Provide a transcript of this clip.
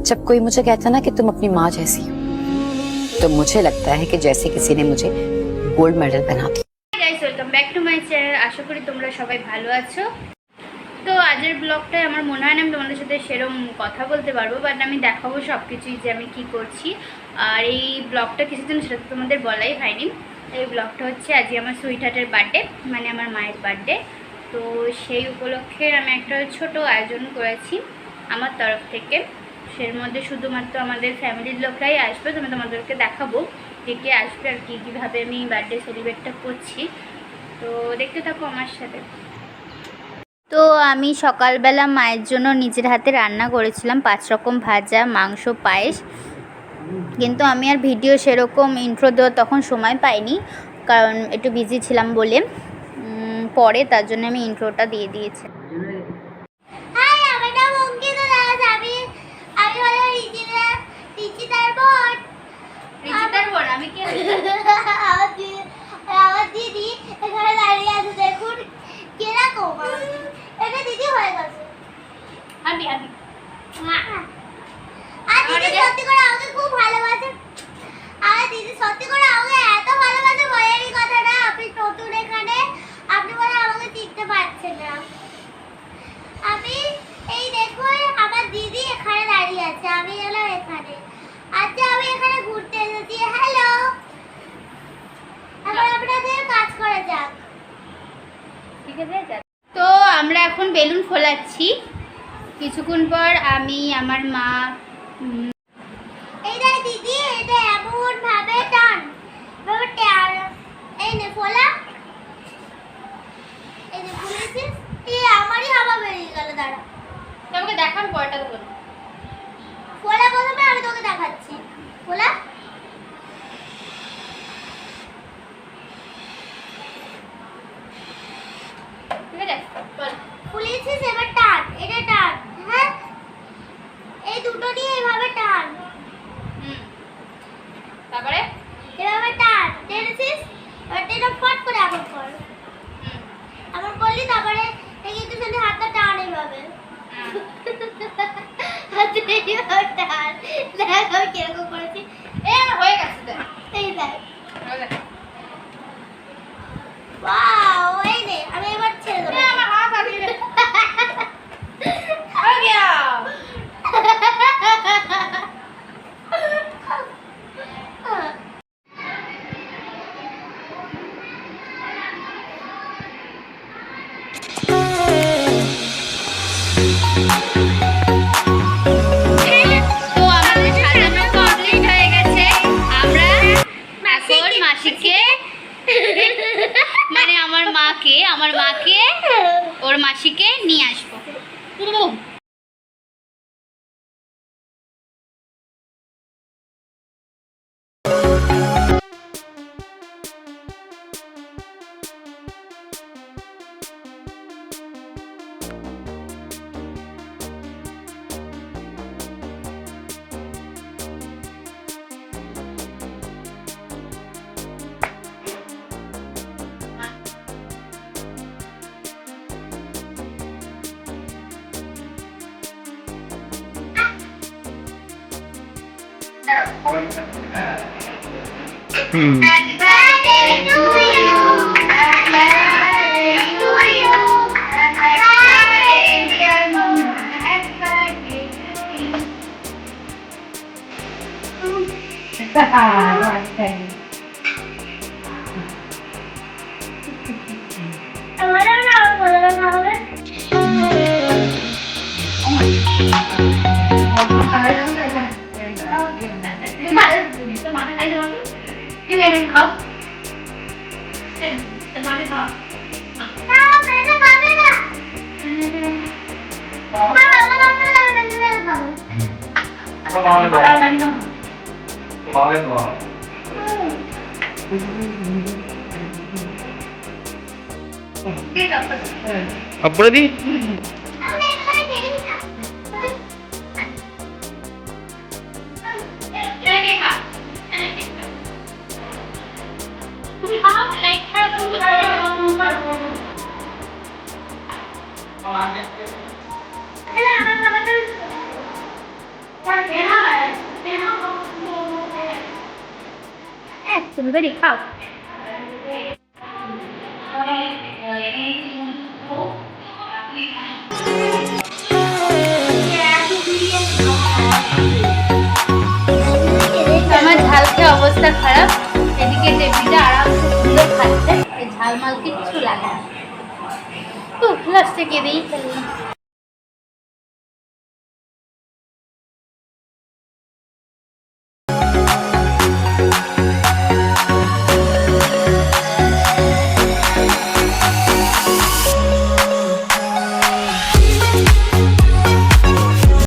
जब कोई मुझे कहता ना कि तुम अपनी माँ जैसी हो, तो मुझे लगता है कि जैसे किसी ने मुझे गोल्ड मेडल पहना दिया। Guys welcome back to my channel. আশা করি তোমরা সবাই ভালো আছো। তো আজকের ব্লগটায় আমার মনে হয় না আমি তোমাদের সাথে সেরকম কথা বলতে পারবো, বাট আমি দেখাবো সব কিছুই যে আমি কী করছি। আর এই ব্লগটা কিছুদিন সেটা তো তোমাদের বলাই হয়নি। এই ব্লগটা হচ্ছে আজকে আমার সুইটহার্টের বার্থডে, মানে আমার মায়ের বার্থডে। তো সেই উপলক্ষে আমি একটা ছোট আয়োজন করেছি আমার তরফ থেকে। সের মধ্যে শুধুমাত্র আমাদের ফ্যামিলির লোকরাই আসবে। তো আমি তোমাদেরকে দেখাবো কে কে আসবে আর কীভাবে আমি বার্থডে সেলিব্রেটটা করছি। তো দেখতে থাকো আমার সাথে। তো আমি সকালবেলা মায়ের জন্য নিজের হাতে রান্না করেছিলাম 5 রকম ভাজা, মাংস, পায়েস। কিন্তু আমি আর ভিডিও সেরকম ইন্ট্রো দেওয়ার তখন সময় পাইনি, কারণ একটু বিজি ছিলাম বলে। পরে তার জন্য আমি ইন্ট্রোটা দিয়ে দিয়েছি। আমি কে? আমার দিদি এখানে দাঁড়িয়ে আছে, দেখুন কিরকম। এটা দিদি হয়ে গেছে। আমি আর দিদি সত্যি করে আমাকে খুব ভালোবাসে। আর দিদি সত্যি করে আমাকে এত ভালোবাসে বলেরই কথা না। আপনি নতুন এখানে, আপনি বলে আমাকে চিনতে পারছেন না। আমি এই দেখুন আমার দিদি এখানে দাঁড়িয়ে আছে, আমি এলাম এখানে। আচ্ছা আমি এখানে ঘুরতে এসেছি। হ্যালো, এখন আপনাদের কাজ করা যাক, ঠিক আছে? তো আমরা এখন বেলুন ফোলাচ্ছি। কিছুক্ষণ পর আমি, আমার মা, এই দেখ দিদি, এটা এমন ভাবে টান, ভাবে টান। এই নে ফোলা, এই যে ফুলেছিস। এই আমারই হাওয়া বেরিয়ে গেল, দাঁড়া। তোমাকে দেখান পরটা তো বলো। ফোলা প্রথমে, আমি তোকে দেখাচ্ছি। ফোলা, ঠিক আছে বল। ফুলেছিস, এবার টান, এটা টান। হ্যাঁ, এই দুটো নিয়ে এইভাবে টান। তারপরে এভাবে টান, টেনেছিস। এবার টেনে ফট করে এমন কর। এমন করলি, তারপরে এই কিন্তু শুধু হাতটা টান এইভাবে। হাতে এইভাবে টান। দেখ আমি কিরকম করেছি। এই আমার হয়ে গেছে। দেখ এই দেখ। হয়ে গেছে। ওয়াও, এই নে আমি এবার ছেড়ে দেবো। আমার হাত আগে হয়ে গিয়া। মাসিকে মানে আমার মাকে ওর মাসিকে নিয়ে আসবো। Happy birthday to you. Happy birthday to you. Happy birthday dear mama. Happy birthday to you. अब बोल दी তুমি বেরি খাও। আমার ঝাল খেয়ে অবস্থা খারাপ, এদিকে টেবিলটা আরামসে সুন্দর খাচ্ছে, এই ঝালমাল কিচ্ছু লাগে না। লাস্টে কেঁদেই ফেললাম।